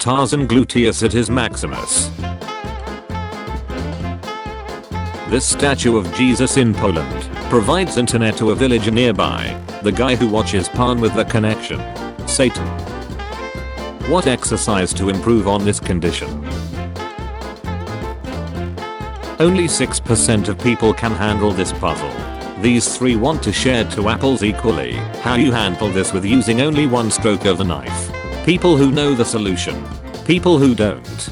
Tarzan gluteus at his maximus. This statue of Jesus in Poland provides internet to a village nearby. The guy who watches porn with the connection. Satan. What exercise to improve on this condition? Only 6% of people can handle this puzzle. These 3 want to share 2 apples equally. How you handle this with using only one stroke of the knife? People who know the solution. People who don't.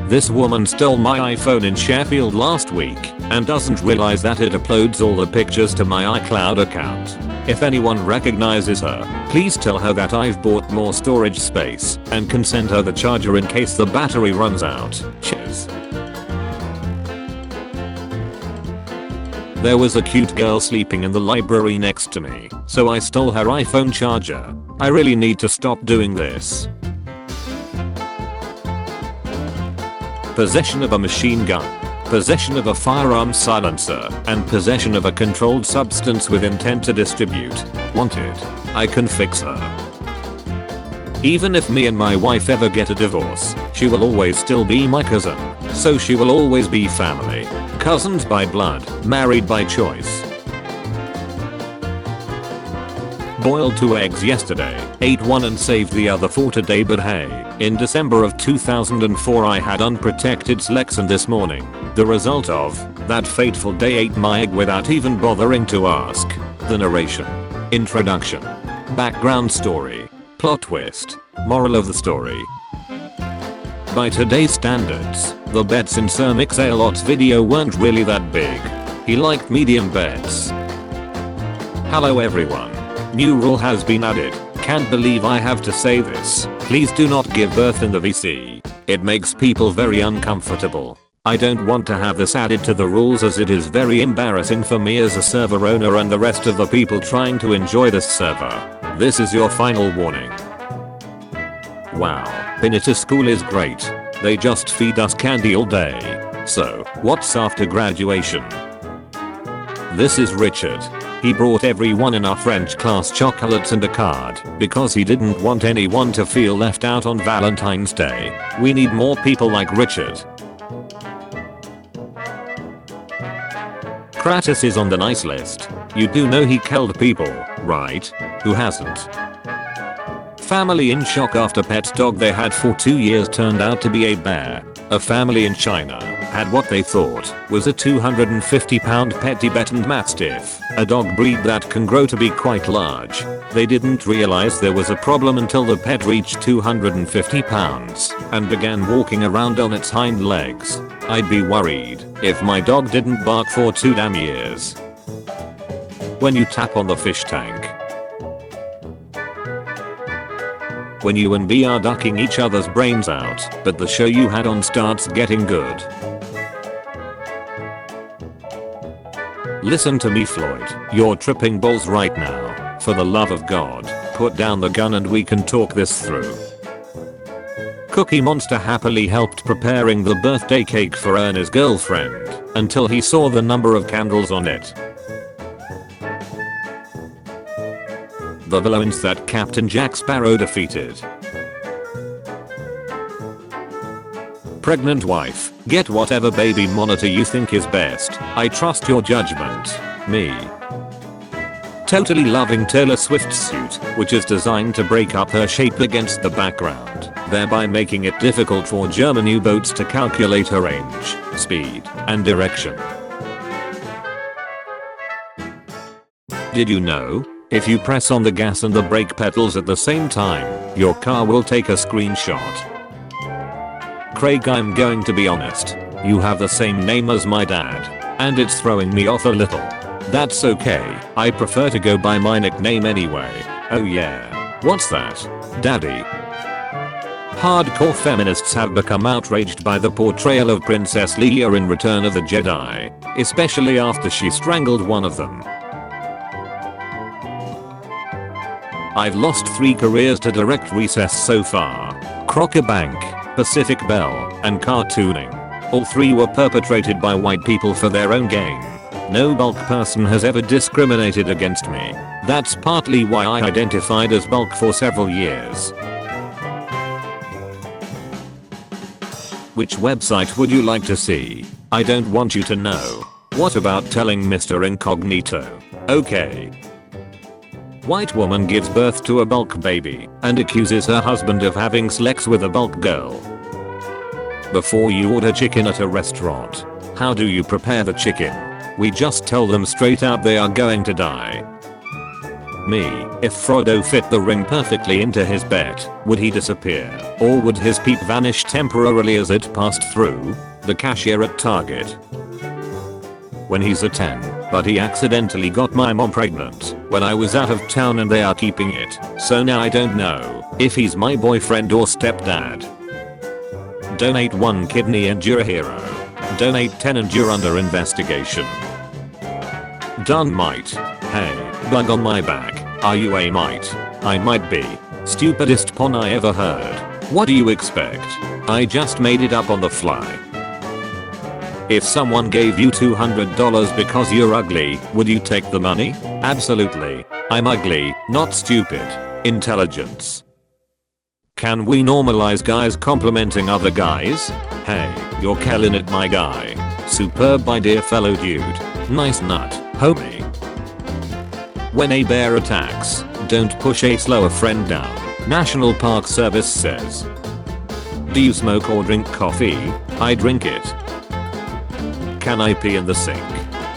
This woman stole my iPhone in Sheffield last week and doesn't realize that it uploads all the pictures to my iCloud account. If anyone recognizes her, please tell her that I've bought more storage space and can send her the charger in case the battery runs out. Cheers. There was a cute girl sleeping in the library next to me, so I stole her iPhone charger. I really need to stop doing this. Possession of a machine gun, possession of a firearm silencer, and possession of a controlled substance with intent to distribute. Wanted. I can fix her. Even if me and my wife ever get a divorce, she will always still be my cousin, so she will always be family. Cousins by blood, married by choice. Boiled 2 eggs yesterday, ate 1 and saved the other 4 today, but hey, in December of 2004 I had unprotected sex, and this morning, the result of that fateful day, ate my egg without even bothering to ask. The narration. Introduction. Background story. Plot twist. Moral of the story. By today's standards, the bets in Sir Mix-a-Lot's video weren't really that big. He liked medium bets. Hello everyone. New rule has been added. Can't believe I have to say this. Please do not give birth in the VC. It makes people very uncomfortable. I don't want to have this added to the rules, as it is very embarrassing for me as a server owner and the rest of the people trying to enjoy this server. This is your final warning. Wow, Pinita school is great. They just feed us candy all day. So, what's after graduation? This is Richard. He brought everyone in our French class chocolates and a card because he didn't want anyone to feel left out on Valentine's Day. We need more people like Richard. Kratos is on the nice list. You do know he killed people, right? Who hasn't? Family in shock after pet dog they had for 2 years turned out to be a bear. A family in China had what they thought was a 250-pound pet Tibetan Mastiff, a dog breed that can grow to be quite large. They didn't realize there was a problem until the pet reached 250 pounds and began walking around on its hind legs. I'd be worried if my dog didn't bark for 2 damn years. When you tap on the fish tank. When you and B are ducking each other's brains out, but the show you had on starts getting good. Listen to me, Floyd. You're tripping balls right now. For the love of God, put down the gun and we can talk this through. Cookie Monster happily helped preparing the birthday cake for Ernie's girlfriend until he saw the number of candles on it. The villains that Captain Jack Sparrow defeated. Pregnant wife, get whatever baby monitor you think is best. I trust your judgment. Me. Totally loving Taylor Swift's suit, which is designed to break up her shape against the background, thereby making it difficult for German U-boats to calculate her range, speed, and direction. Did you know? If you press on the gas and the brake pedals at the same time, your car will take a screenshot. Craig, I'm going to be honest. You have the same name as my dad, and it's throwing me off a little. That's okay, I prefer to go by my nickname anyway. Oh yeah. What's that? Daddy. Hardcore feminists have become outraged by the portrayal of Princess Leia in Return of the Jedi, especially after she strangled one of them. I've lost 3 careers to direct recess so far. Crocker Bank, Pacific Bell, and cartooning. All 3 were perpetrated by white people for their own gain. No bulk person has ever discriminated against me. That's partly why I identified as bulk for several years. Which website would you like to see? I don't want you to know. What about telling Mr. Incognito? Okay. White woman gives birth to a bulk baby and accuses her husband of having sex with a bulk girl. Before you order chicken at a restaurant, how do you prepare the chicken? We just tell them straight out they are going to die. Me, if Frodo fit the ring perfectly into his bet, would he disappear? Or would his peep vanish temporarily as it passed through the cashier at Target? When he's a 10, but he accidentally got my mom pregnant when I was out of town and they are keeping it, so now I don't know if he's my boyfriend or stepdad. Donate 1 kidney and you're a hero. Donate 10 and you're under investigation. Done mite. Hey, bug on my back. Are you a mite? I might be. Stupidest pun I ever heard. What do you expect? I just made it up on the fly. If someone gave you $200 because you're ugly, would you take the money? Absolutely. I'm ugly, not stupid. Intelligence. Can we normalize guys complimenting other guys? Hey, you're killing it my guy. Superb my dear fellow dude. Nice nut, homie. When a bear attacks, don't push a slower friend down. National Park Service says. Do you smoke or drink coffee? I drink it. Can I pee in the sink?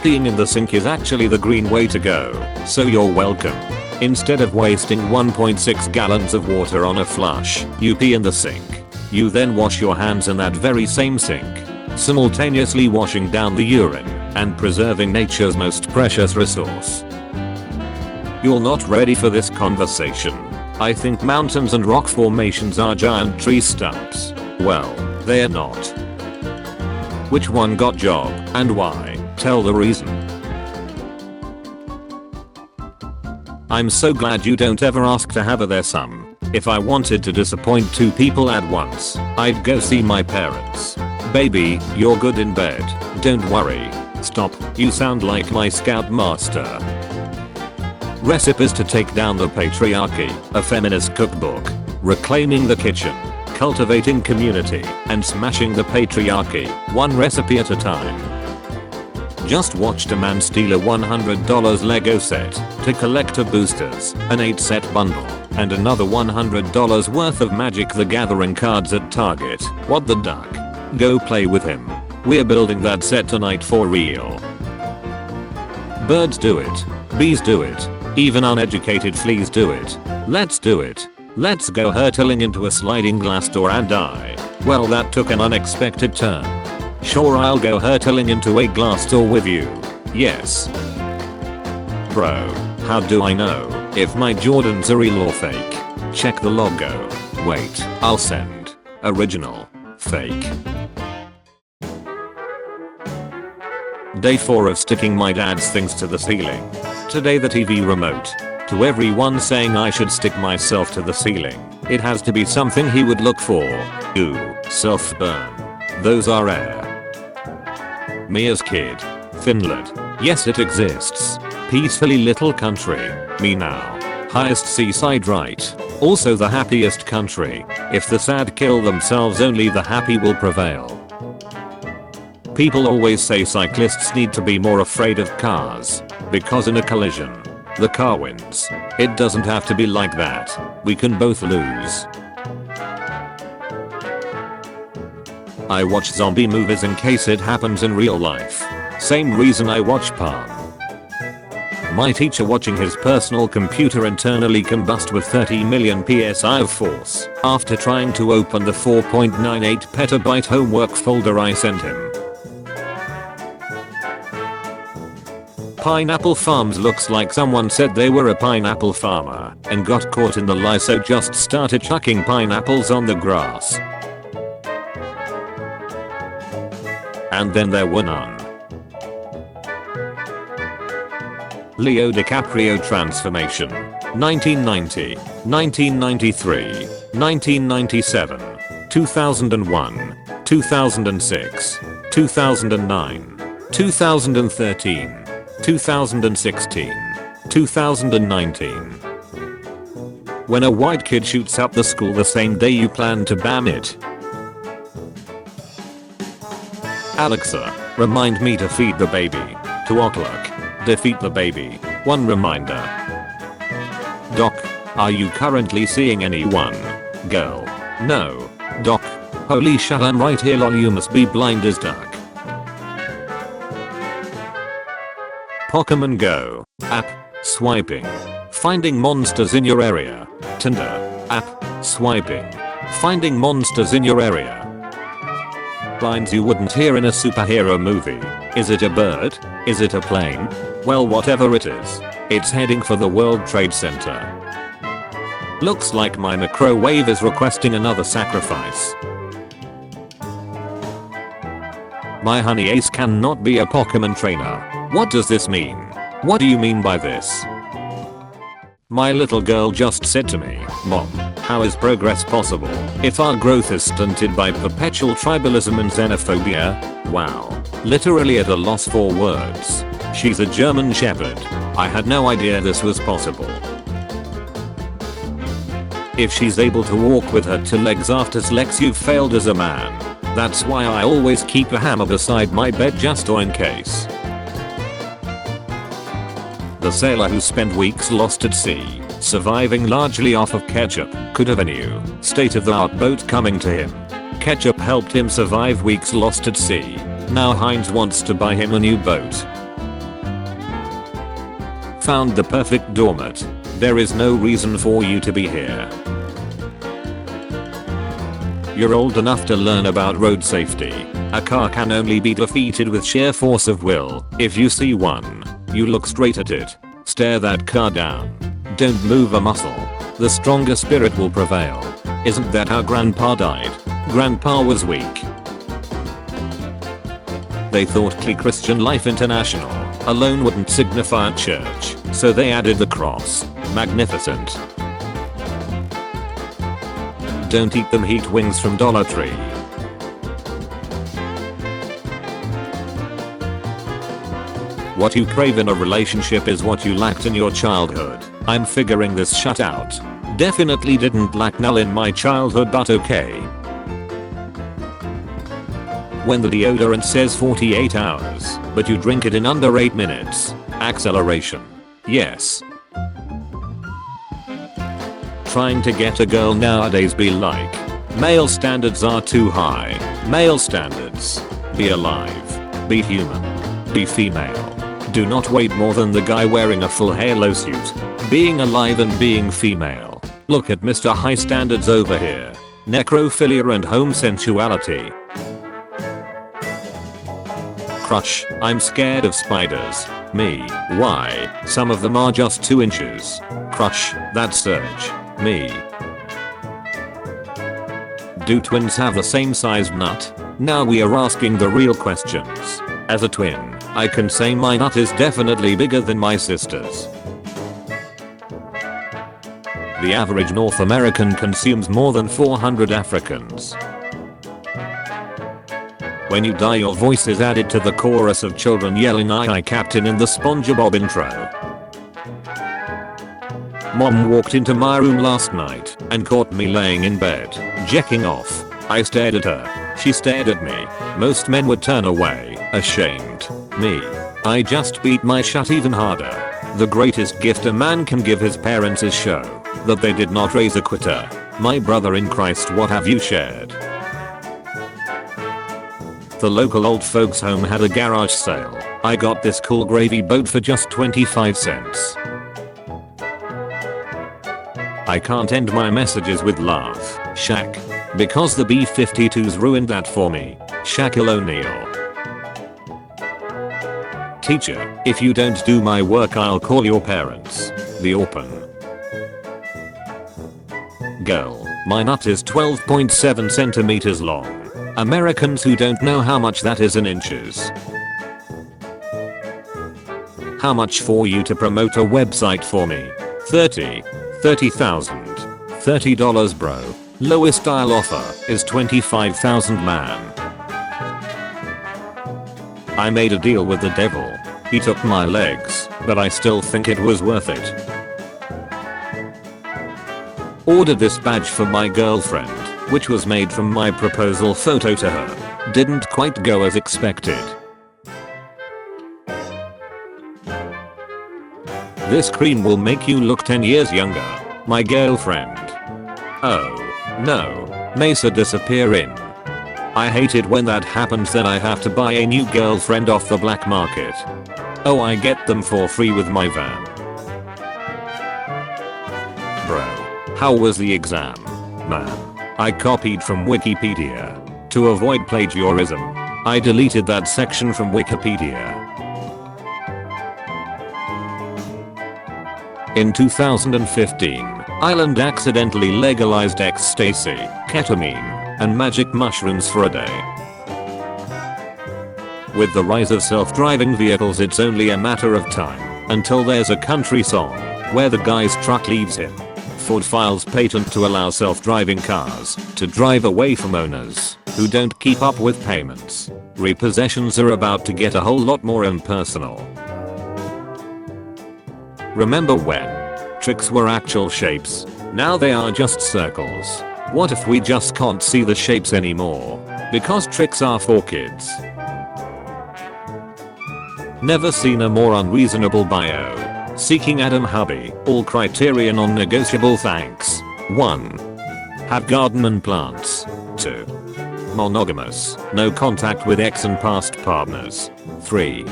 Peeing in the sink is actually the green way to go, so you're welcome. Instead of wasting 1.6 gallons of water on a flush, you pee in the sink. You then wash your hands in that very same sink, simultaneously washing down the urine and preserving nature's most precious resource. You're not ready for this conversation. I think mountains and rock formations are giant tree stumps. Well, they're not. Which one got job and why? Tell the reason. I'm so glad you don't ever ask to have a threesome. If I wanted to disappoint 2 people at once, I'd go see my parents. Baby, you're good in bed. Don't worry. Stop, you sound like my scoutmaster. Recipes to take down the patriarchy, a feminist cookbook. Reclaiming the kitchen, cultivating community, and smashing the patriarchy, one recipe at a time. Just watched a man steal a $100 Lego set to collect boosters, an 8-set bundle, and another $100 worth of Magic the Gathering cards at Target. What the duck? Go play with him. We're building that set tonight for real. Birds do it. Bees do it. Even uneducated fleas do it. Let's do it. Let's go hurtling into a sliding glass door and die. Well, that took an unexpected turn. Sure, I'll go hurtling into a glass door with you. Yes. Bro, how do I know if my Jordans are real or fake? Check the logo. Wait, I'll send. Original. Fake. Day 4 of sticking my dad's things to the ceiling. Today the TV remote. To everyone saying I should stick myself to the ceiling, it has to be something he would look for. Ooh, self-burn. Those are rare. Me as kid. Finland. Yes, it exists. Peacefully little country. Me now. Highest seaside right. Also the happiest country. If the sad kill themselves, only the happy will prevail. People always say cyclists need to be more afraid of cars, because in a collision, the car wins. It doesn't have to be like that. We can both lose. I watch zombie movies in case it happens in real life. Same reason I watch Palm. My teacher watching his personal computer internally combust with 30 million psi of force after trying to open the 4.98 petabyte homework folder I sent him. Pineapple Farms looks like someone said they were a pineapple farmer and got caught in the lie, so just started chucking pineapples on the grass. And then there were none. Leo DiCaprio transformation. 1990, 1993, 1997, 2001, 2006, 2009, 2013, 2016, 2019. When a white kid shoots up the school the same day you plan to ban it. Alexa, remind me to feed the baby. 2 o'clock. Defeat the baby. 1 reminder. Doc, are you currently seeing anyone? Girl. No. Doc. Holy shit, I'm right here, lol, you must be blind as duck. Pokemon Go. App. Swiping. Finding monsters in your area. Tinder. App. Swiping. Finding monsters in your area. Lines you wouldn't hear in a superhero movie. Is it a bird? Is it a plane? Well, whatever it is, it's heading for the World Trade Center. Looks like my microwave is requesting another sacrifice. My honey ace cannot be a Pokemon trainer. What does this mean? What do you mean by this? My little girl just said to me, Mom, how is progress possible if our growth is stunted by perpetual tribalism and xenophobia? Wow. Literally at a loss for words. She's a German Shepherd. I had no idea this was possible. If she's able to walk with her 2 legs after sex, you've failed as a man. That's why I always keep a hammer beside my bed just in case. The sailor who spent weeks lost at sea, surviving largely off of ketchup, could have a new, state-of-the-art boat coming to him. Ketchup helped him survive weeks lost at sea. Now Heinz wants to buy him a new boat. Found the perfect doormat. There is no reason for you to be here. You're old enough to learn about road safety. A car can only be defeated with sheer force of will. If you see one, you look straight at it. Stare that car down. Don't move a muscle. The stronger spirit will prevail. Isn't that how Grandpa died? Grandpa was weak. They thought Christian Life International alone wouldn't signify church, so they added the cross. Magnificent. Don't eat them heat wings from Dollar Tree. What you crave in a relationship is what you lacked in your childhood. I'm figuring this shit out. Definitely didn't lack null in my childhood, but okay. When the deodorant says 48 hours, but you drink it in under 8 minutes. Acceleration. Yes. Trying to get a girl nowadays be like, male standards are too high. Male standards. Be alive. Be human. Be female. Do not wait more than the guy wearing a full halo suit. Being alive and being female. Look at Mr. High Standards over here. Necrophilia and homosexuality. Crush. I'm scared of spiders. Me. Why? Some of them are just 2 inches. Crush. That surge. Me. Do twins have the same sized nut? Now we are asking the real questions. As a twin, I can say my nut is definitely bigger than my sister's. The average North American consumes more than 400 Africans. When you die, your voice is added to the chorus of children yelling "Aye aye Captain" in the SpongeBob intro. Mom walked into my room last night and caught me laying in bed, jacking off. I stared at her. She stared at me. Most men would turn away, ashamed. Me. I just beat my shut even harder. The greatest gift a man can give his parents is show that they did not raise a quitter. My brother in Christ, what have you shared? The local old folks home had a garage sale. I got this cool gravy boat for just 25 cents. I can't end my messages with laugh, Shaq. Because the B-52s ruined that for me. Shaquille O'Neal. Teacher, if you don't do my work, I'll call your parents. The open. Girl, my nut is 12.7 centimeters long. Americans who don't know how much that is in inches. How much for you to promote a website for me? 30,000. $30 bro. Lowest I'll offer is 25,000 man. I made a deal with the devil. He took my legs, but I still think it was worth it. Ordered this badge for my girlfriend. which was made from my proposal photo to her, didn't quite go as expected. This cream will make you look 10 years younger, my girlfriend. Oh no, Mesa disappear in. I hate it when that happens, then I have to buy a new girlfriend off the black market. Oh, I get them for free with my van. Bro, how was the exam? Man, I copied from Wikipedia. To avoid plagiarism, I deleted that section from Wikipedia. In 2015, Ireland accidentally legalized ecstasy, ketamine, and magic mushrooms for a day. With the rise of self-driving vehicles, it's only a matter of time until there's a country song where the guy's truck leaves him. Ford files patent to allow self-driving cars to drive away from owners who don't keep up with payments. Repossessions are about to get a whole lot more impersonal. Remember when tricks were actual shapes? Now they are just circles. What if we just can't see the shapes anymore? Because tricks are for kids. Never seen a more unreasonable bio. Seeking Adam hubby. All criteria non-negotiable, thanks. 1. Have garden and plants. 2. Monogamous. No contact with ex and past partners. 3.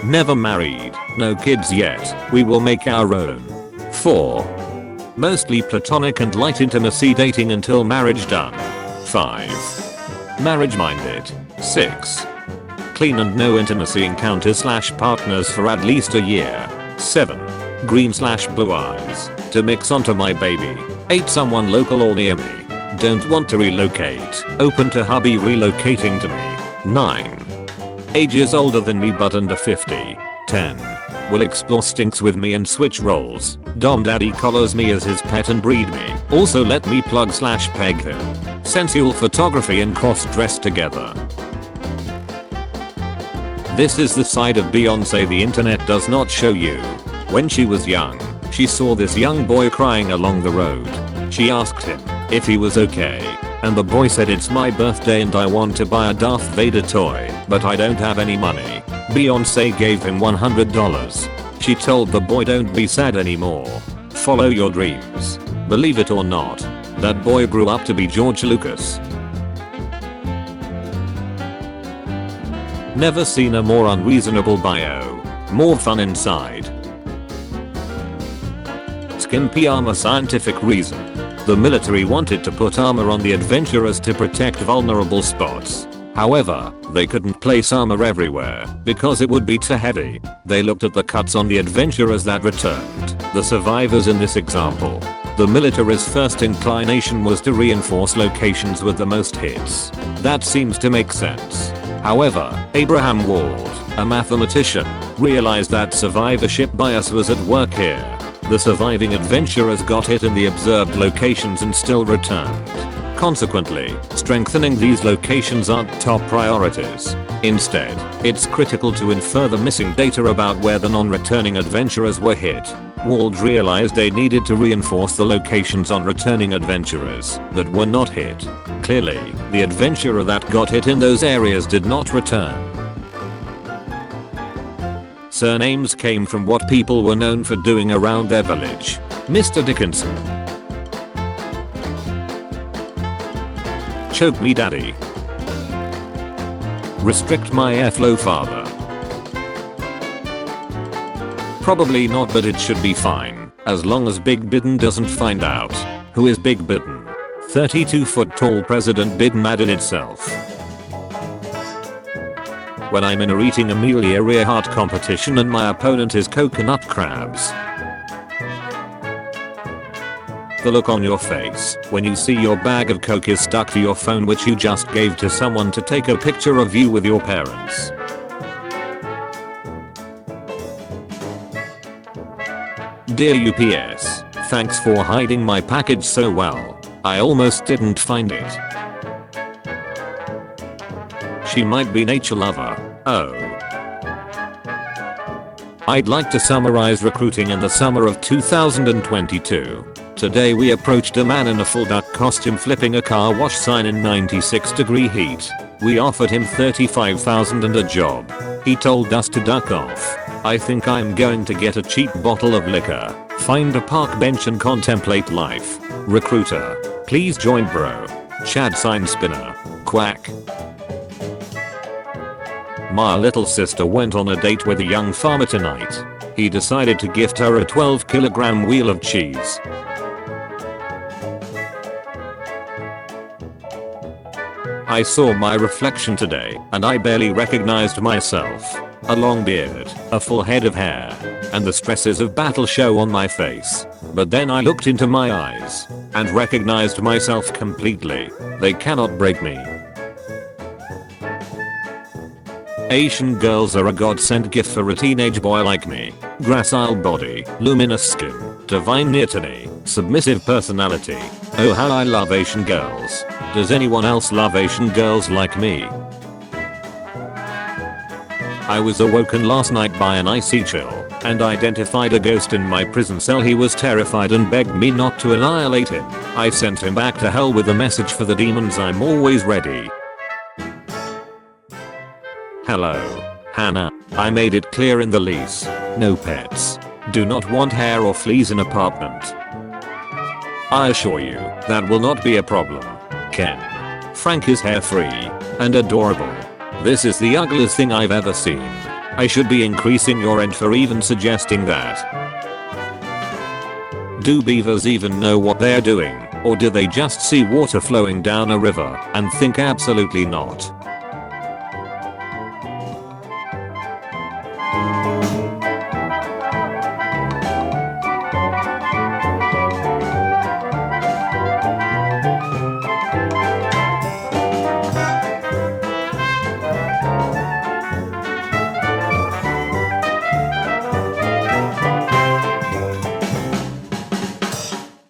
Never married. No kids yet. We will make our own. 4. Mostly platonic and light intimacy dating until marriage done. 5. Marriage minded. 6. Clean and no intimacy encounters / partners for at least a year. 7. Green / blue eyes. To mix onto my baby. 8. Someone local or near me. Don't want to relocate. Open to hubby relocating to me. 9. Ages older than me but under 50. 10. Will explore stinks with me and switch roles. Dom daddy collars me as his pet and breed me. Also let me plug / peg him. Sensual photography and cross dress together. This is the side of Beyonce the internet does not show you. When she was young, she saw this young boy crying along the road. She asked him if he was okay, and the boy said, "It's my birthday and I want to buy a Darth Vader toy, but I don't have any money." Beyonce gave him $100. She told the boy, "Don't be sad anymore. Follow your dreams." Believe it or not, that boy grew up to be George Lucas. Never seen a more unreasonable bio. More fun inside. Skimpy armor. Scientific reason. The military wanted to put armor on the adventurers to protect vulnerable spots. However, they couldn't place armor everywhere because it would be too heavy. They looked at the cuts on the adventurers that returned, the survivors in this example. The military's first inclination was to reinforce locations with the most hits. That seems to make sense. However, Abraham Wald, a mathematician, realized that survivorship bias was at work here. The surviving adventurers got hit in the observed locations and still returned. Consequently, strengthening these locations aren't top priorities. Instead, it's critical to infer the missing data about where the non-returning adventurers were hit. Wald realized they needed to reinforce the locations on returning adventurers that were not hit. Clearly, the adventurer that got hit in those areas did not return. Surnames came from what people were known for doing around their village. Mr. Dickinson. Choke me daddy. Restrict my airflow father. Probably not, but it should be fine, as long as Big Biden doesn't find out. Who is Big Biden? 32-foot tall President Biden added itself. When I'm in a eating Amelia Earhart competition and my opponent is coconut crabs. The look on your face when you see your bag of Coke is stuck to your phone which you just gave to someone to take a picture of you with your parents. Dear UPS, thanks for hiding my package so well. I almost didn't find it. She might be nature lover. Oh. I'd like to summarize recruiting in the summer of 2022. Today we approached a man in a full duck costume flipping a car wash sign in 96-degree heat. We offered him $35,000 and a job. He told us to duck off. I think I'm going to get a cheap bottle of liquor, find a park bench and contemplate life. Recruiter. Please join bro. Chad sign spinner. Quack. My little sister went on a date with a young farmer tonight. He decided to gift her a 12-kilogram wheel of cheese. I saw my reflection today and I barely recognized myself. A long beard, a full head of hair, and the stresses of battle show on my face. But then I looked into my eyes and recognized myself completely. They cannot break me. Asian girls are a godsend gift for a teenage boy like me. Gracile body, luminous skin, divine neoteny, submissive personality. Oh how I love Asian girls. Does anyone else love Asian girls like me? I was awoken last night by an icy chill and identified a ghost in my prison cell. He was terrified and begged me not to annihilate him. I sent him back to hell with a message for the demons. I'm always ready. Hello, Hannah. I made it clear in the lease. No pets. Do not want hair or fleas in apartment. I assure you, that will not be a problem. Ken. Frank is hair free and adorable. This is the ugliest thing I've ever seen. I should be increasing your rent for even suggesting that. Do beavers even know what they're doing, or do they just see water flowing down a river and think absolutely not?